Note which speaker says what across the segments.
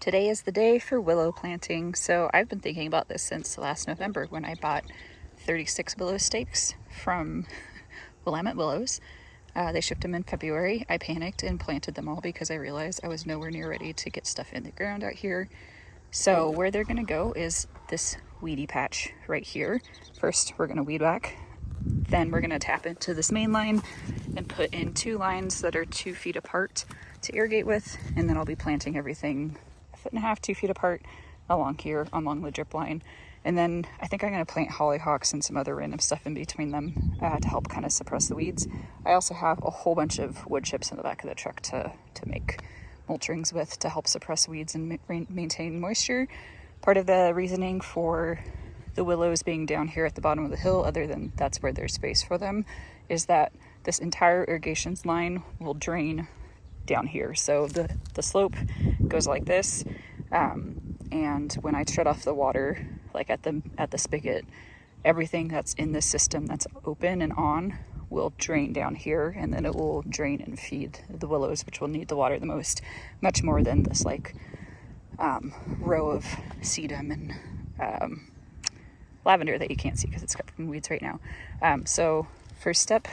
Speaker 1: Today is the day for willow planting. So I've been thinking about this since last November when I bought 36 willow stakes from Willamette Willows. They shipped them in February. I panicked and planted them all because I realized I was nowhere near ready to get stuff in the ground out here. So where they're gonna go is this weedy patch right here. First, we're gonna weed whack. Then we're gonna tap into this main line and put in 2 lines that are 2 feet apart to irrigate with. And then I'll be planting everything 1.5 to 2 feet apart along here, along the drip line. And then I think I'm gonna plant hollyhocks and some other random stuff in between them to help kind of suppress the weeds. I also have a whole bunch of wood chips in the back of the truck to make mulch rings with to help suppress weeds and maintain moisture. Part of the reasoning for the willows being down here at the bottom of the hill, other than that's where there's space for them, is that this entire irrigation line will drain down here. So the slope goes like this, and when I shut off the water, like at the spigot, everything that's in this system that's open and on will drain down here, and then it will drain and feed the willows, which will need the water the most, much more than this like row of sedum and lavender that you can't see because it's covered in weeds right now. So first step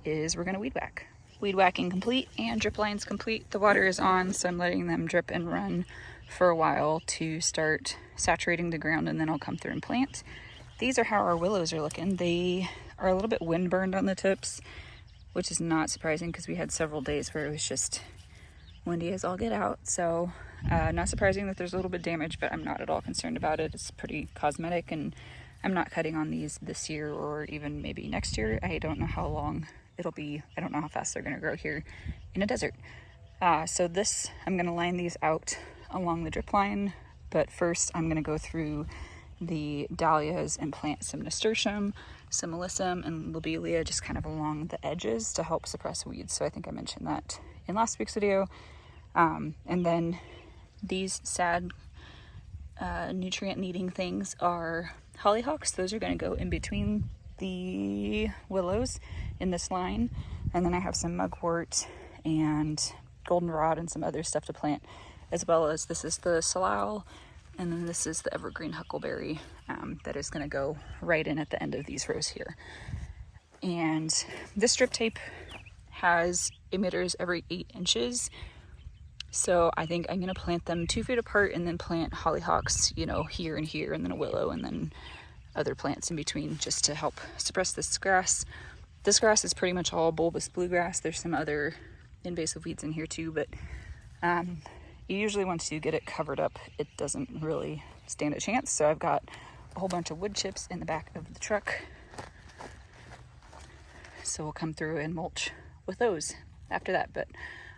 Speaker 1: is we're gonna weed whack. Weed whacking complete and drip lines complete. The water is on, so I'm letting them drip and run for a while to start saturating the ground, and then I'll come through and plant. These are how our willows are looking. They are a little bit wind burned on the tips, which is not surprising because we had several days where it was just windy as all get out. So not surprising that there's a little bit of damage, but I'm not at all concerned about it. It's pretty cosmetic, and I'm not cutting on these this year or even maybe next year. I don't know how long it'll be. I don't know how fast they're gonna grow here in a desert. So this, I'm gonna line these out along the drip line, but first I'm gonna go through the dahlias and plant some nasturtium, some alyssum, and lobelia just kind of along the edges to help suppress weeds. So I think I mentioned that in last week's video. And then these sad nutrient needing things are hollyhocks. Those are going to go in between the willows in this line. And then I have some mugwort and goldenrod and some other stuff to plant, as well as this is the salal, and then this is the evergreen huckleberry that is going to go right in at the end of these rows here. And this strip tape has emitters every 8 inches. So I think I'm going to plant them 2 feet apart and then plant hollyhocks, you know, here and here, and then a willow, and then other plants in between just to help suppress this grass. This grass is pretty much all bulbous bluegrass. There's some other invasive weeds in here too, but usually once you get it covered up, it doesn't really stand a chance. So I've got a whole bunch of wood chips in the back of the truck. So we'll come through and mulch with those after that. But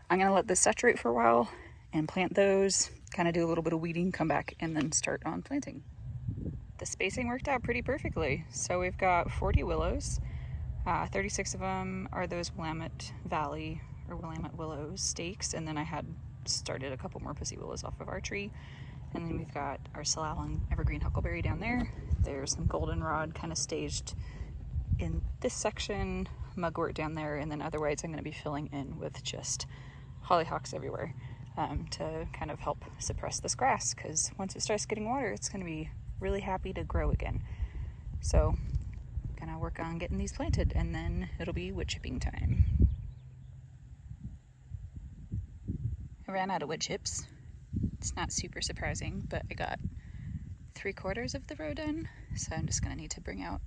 Speaker 1: I'm gonna let this saturate for a while and plant those, kind of do a little bit of weeding, come back, and then start on planting. The spacing worked out pretty perfectly. So we've got 40 willows. 36 of them are those Willamette Valley or Willamette Willows stakes, and then I had started a couple more pussy willows off of our tree. And then we've got our salal and evergreen huckleberry down there. There's some goldenrod kind of staged in this section, mugwort down there, and then otherwise I'm going to be filling in with just hollyhocks everywhere to kind of help suppress this grass, because once it starts getting water, it's going to be really happy to grow again. So gonna work on getting these planted, and then it'll be wood chipping time. I ran out of wood chips. It's not super surprising, but I got 3/4 of the row done, so I'm just gonna need to bring out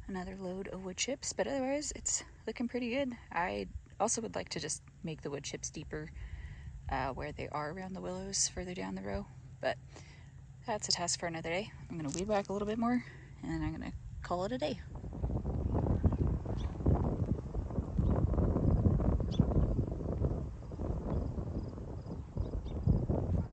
Speaker 1: another load of wood chips, but otherwise it's looking pretty good. I also would like to just make the wood chips deeper where they are around the willows further down the row, but that's a task for another day. I'm gonna weed whack a little bit more, and then I'm gonna call it a day.